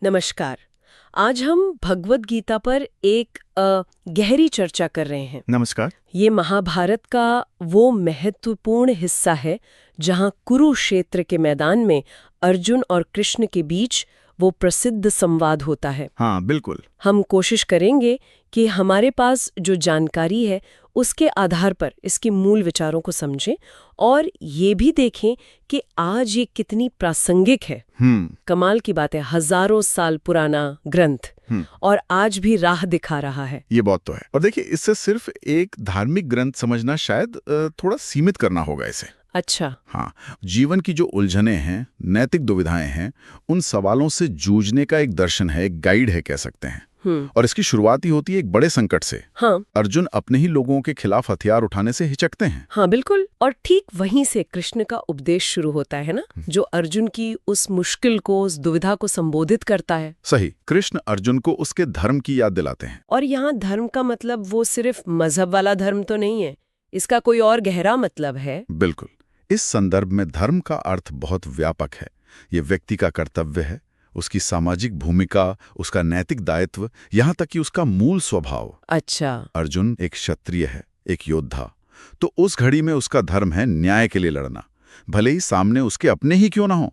नमस्कार। आज हम भगवद गीता पर एक गहरी चर्चा कर रहे हैं। नमस्कार। ये महाभारत का वो महत्वपूर्ण हिस्सा है जहां कुरुक्षेत्र के मैदान में अर्जुन और कृष्ण के बीच वो प्रसिद्ध संवाद होता है। हाँ, बिल्कुल। हम कोशिश करेंगे कि हमारे पास जो जानकारी है उसके आधार पर इसके मूल विचारों को समझें और ये भी देखें कि आज ये कितनी प्रासंगिक है। कमाल की बात है, हजारों साल पुराना ग्रंथ और आज भी राह दिखा रहा है। ये बात तो है। और देखिए, इससे सिर्फ एक धार्मिक ग्रंथ समझना शायद थोड़ा सीमित करना होगा इसे। अच्छा। हाँ, जीवन की जो उलझनें हैं, नैतिक दुविधाएं हैं, उन सवालों से जूझने का एक दर्शन है, एक गाइड है कह सकते हैं। और इसकी शुरुआत ही होती है एक बड़े संकट से। हाँ। अर्जुन अपने ही लोगों के खिलाफ हथियार उठाने से हिचकते हैं। हाँ बिल्कुल। और ठीक वहीं से कृष्ण का उपदेश शुरू होता है ना, जो अर्जुन की उस मुश्किल को, उस दुविधा को संबोधित करता है। सही। कृष्ण अर्जुन को उसके धर्म की याद दिलाते हैं। और यहाँ धर्म का मतलब वो सिर्फ मजहब वाला धर्म तो नहीं है, इसका कोई और गहरा मतलब है। बिल्कुल। इस संदर्भ में धर्म का अर्थ बहुत व्यापक है। ये व्यक्ति का कर्तव्य है, उसकी सामाजिक भूमिका, उसका नैतिक दायित्व, यहाँ तक कि उसका मूल स्वभाव। अच्छा। अर्जुन एक क्षत्रिय है, एक योद्धा। तो उस घड़ी में उसका धर्म है न्याय के लिए लड़ना, भले ही सामने उसके अपने ही क्यों ना हो।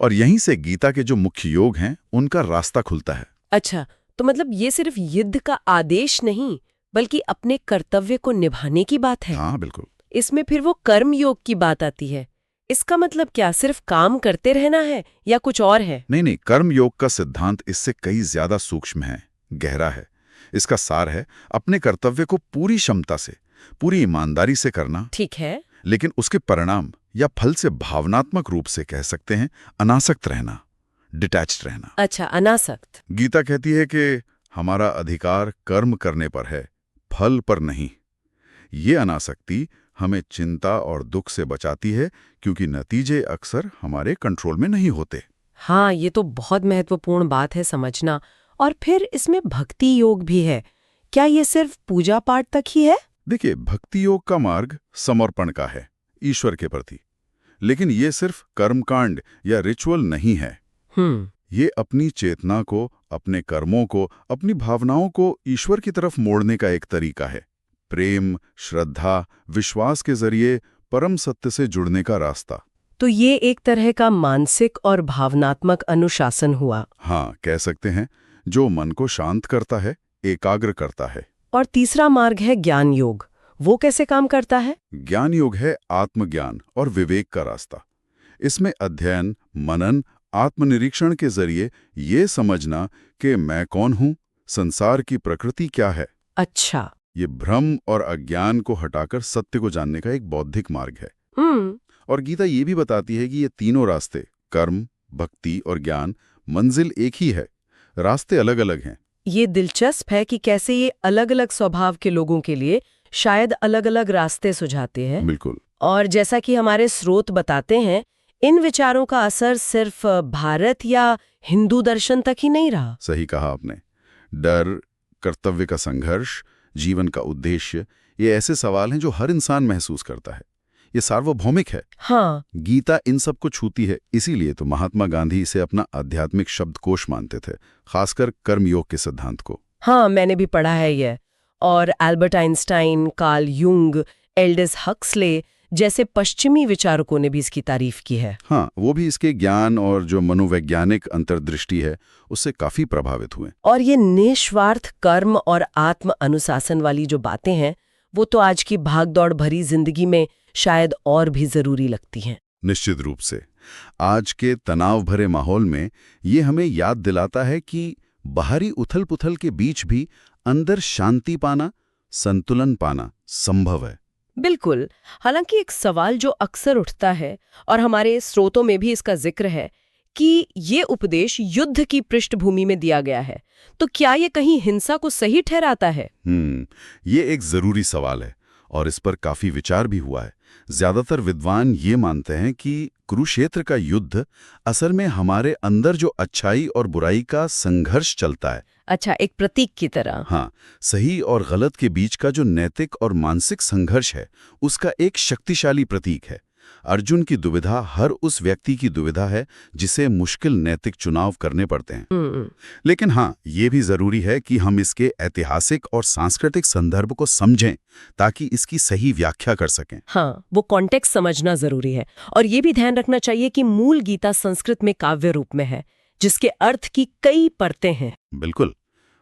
और यहीं से गीता के जो मुख्य योग हैं, उनका रास्ता खुलता है। अच्छा, तो मतलब ये सिर्फ युद्ध का आदेश नहीं, बल्कि अपने कर्तव्य को निभाने की बात है। हाँ बिल्कुल। इसमें फिर वो कर्म योग की बात आती है। इसका मतलब क्या सिर्फ काम करते रहना है या कुछ और है? नहीं, कर्म योग का सिद्धांत इससे कई ज्यादा सूक्ष्म है, गहरा है। इसका सार है अपने कर्तव्य को पूरी क्षमता से, पूरी ईमानदारी से करना। ठीक है। लेकिन उसके परिणाम या फल से भावनात्मक रूप से कह सकते हैं अनासक्त रहना, डिटैच्ड रहना। अच्छा, अनासक्त। गीता कहती है कि हमारा अधिकार कर्म करने पर है, फल पर नहीं। ये अनासक्ति हमें चिंता और दुख से बचाती है, क्योंकि नतीजे अक्सर हमारे कंट्रोल में नहीं होते। हाँ, ये तो बहुत महत्वपूर्ण बात है समझना। और फिर इसमें भक्ति योग भी है। क्या ये सिर्फ पूजा पाठ तक ही है? देखिए, भक्ति योग का मार्ग समर्पण का है, ईश्वर के प्रति। लेकिन ये सिर्फ कर्मकांड या रिचुअल नहीं है। ये अपनी चेतना को, अपने कर्मों को, अपनी भावनाओं को ईश्वर की तरफ मोड़ने का एक तरीका है। प्रेम, श्रद्धा, विश्वास के जरिए परम सत्य से जुड़ने का रास्ता। तो ये एक तरह का मानसिक और भावनात्मक अनुशासन हुआ। हाँ, कह सकते हैं, जो मन को शांत करता है, एकाग्र करता है। और तीसरा मार्ग है ज्ञान योग। वो कैसे काम करता है? ज्ञान योग है आत्मज्ञान और विवेक का रास्ता। इसमें अध्ययन, मनन, आत्मनिरीक्षण के जरिए ये समझना कि मैं कौन हूं, संसार की प्रकृति क्या है। अच्छा। ये भ्रम और अज्ञान को हटाकर सत्य को जानने का एक बौद्धिक मार्ग है। और गीता ये भी बताती है कि ये तीनों रास्ते, कर्म, भक्ति और ज्ञान, मंजिल एक ही है, रास्ते अलग अलग हैं। ये दिलचस्प है कि कैसे ये अलग अलग स्वभाव के लोगों के लिए शायद अलग अलग रास्ते सुझाते हैं। बिल्कुल। और जैसा कि हमारे स्रोत बताते हैं, इन विचारों का असर सिर्फ भारत या हिंदू दर्शन तक ही नहीं रहा। सही कहा आपने। डर, कर्तव्य का संघर्ष, जीवन का उद्देश्य, ये ऐसे सवाल हैं जो हर इंसान महसूस करता है। ये सार्वभौमिक है। हाँ। गीता इन सब को छूती है। इसीलिए तो महात्मा गांधी इसे अपना आध्यात्मिक शब्दकोश मानते थे, खासकर कर्मयोग के सिद्धांत को। हाँ, मैंने भी पढ़ा है ये। और Albert Einstein, Carl Jung, Aldous Huxley जैसे पश्चिमी विचारकों ने भी इसकी तारीफ की है। हाँ, वो भी इसके ज्ञान और जो मनोवैज्ञानिक अंतर्दृष्टि है उससे काफी प्रभावित हुए। और ये निस्वार्थ कर्म और आत्म अनुशासन वाली जो बातें हैं, वो तो आज की भागदौड़ भरी जिंदगी में शायद और भी जरूरी लगती हैं। निश्चित रूप से। आज के तनाव भरे माहौल में ये हमें याद दिलाता है कि बाहरी उथल-पुथल के बीच भी अंदर शांति पाना, संतुलन पाना संभव है। बिल्कुल। हालांकि एक सवाल जो अक्सर उठता है और हमारे स्रोतों में भी इसका जिक्र है कि ये उपदेश युद्ध की पृष्ठभूमि में दिया गया है, तो क्या ये कहीं हिंसा को सही ठहराता है? ये एक जरूरी सवाल है और इस पर काफी विचार भी हुआ है। ज्यादातर विद्वान ये मानते हैं कि कुरुक्षेत्र का युद्ध असल में हमारे अंदर जो अच्छाई और बुराई का संघर्ष चलता है। अच्छा, एक प्रतीक की तरह। हाँ, सही और गलत के बीच का जो नैतिक और मानसिक संघर्ष है, उसका एक शक्तिशाली प्रतीक है। अर्जुन की दुविधा हर उस व्यक्ति की दुविधा है जिसे मुश्किल नैतिक चुनाव करने पड़ते हैं। लेकिन हाँ, ये भी जरूरी है कि हम इसके ऐतिहासिक और सांस्कृतिक संदर्भ को समझें ताकि इसकी सही व्याख्या कर सकें। हाँ, वो कॉन्टेक्स्ट समझना जरूरी है। और ये भी ध्यान रखना चाहिए कि मूल गीता संस्कृत में काव्य रूप में है, जिसके अर्थ की कई परतें हैं। बिल्कुल,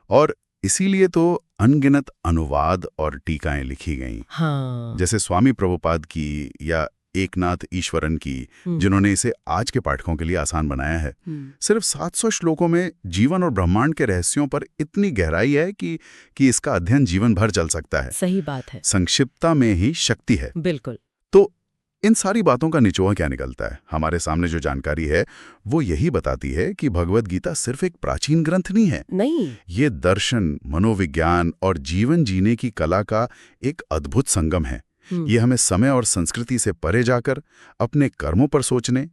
और इसीलिए तो अनगिनत अनुवाद और टीकाएं लिखी गईं। हाँ। जैसे स्वामी प्रभुपाद की या एकनाथ ईश्वरन की, जिन्होंने इसे आज के पाठकों के लिए आसान बनाया है। सिर्फ 700 श्लोकों में जीवन और ब्रह्मांड के रहस्यों पर इतनी गहराई है कि इसका अध्ययन जीवन भर चल सकता है। सही बात है। संक्षिप्तता में ही शक्ति है। बिल्कुल। तो इन सारी बातों का निचोड़ क्या निकलता है? हमारे सामने जो जानकारी है वो यही बताती है कि भगवद गीता सिर्फ एक प्राचीन ग्रंथ नहीं है। नहीं, ये दर्शन, मनोविज्ञान और जीवन जीने की कला का एक अद्भुत संगम है। ये हमें समय और संस्कृति से परे जाकर अपने कर्मों पर सोचने,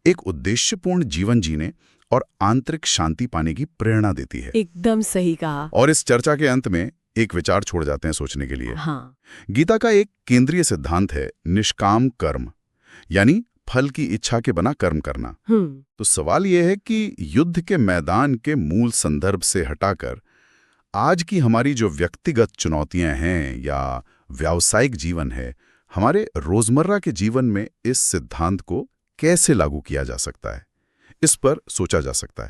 एक उद्देश्यपूर्ण जीवन जीने और आंतरिक शांति पाने की प्रेरणा देती है। एकदम सही कहा। और इस चर्चा के अंत में एक विचार छोड़ जाते हैं सोचने के लिए। हाँ। गीता का एक केंद्रीय सिद्धांत है निष्काम कर्म, यानी फल की इच्छा के बिना कर्म करना। तो सवाल यह है कि युद्ध के मैदान के मूल संदर्भ से हटाकर आज की हमारी जो व्यक्तिगत चुनौतियां हैं या व्यावसायिक जीवन है, हमारे रोजमर्रा के जीवन में इस सिद्धांत को कैसे लागू किया जा सकता है, इस पर सोचा जा सकता है।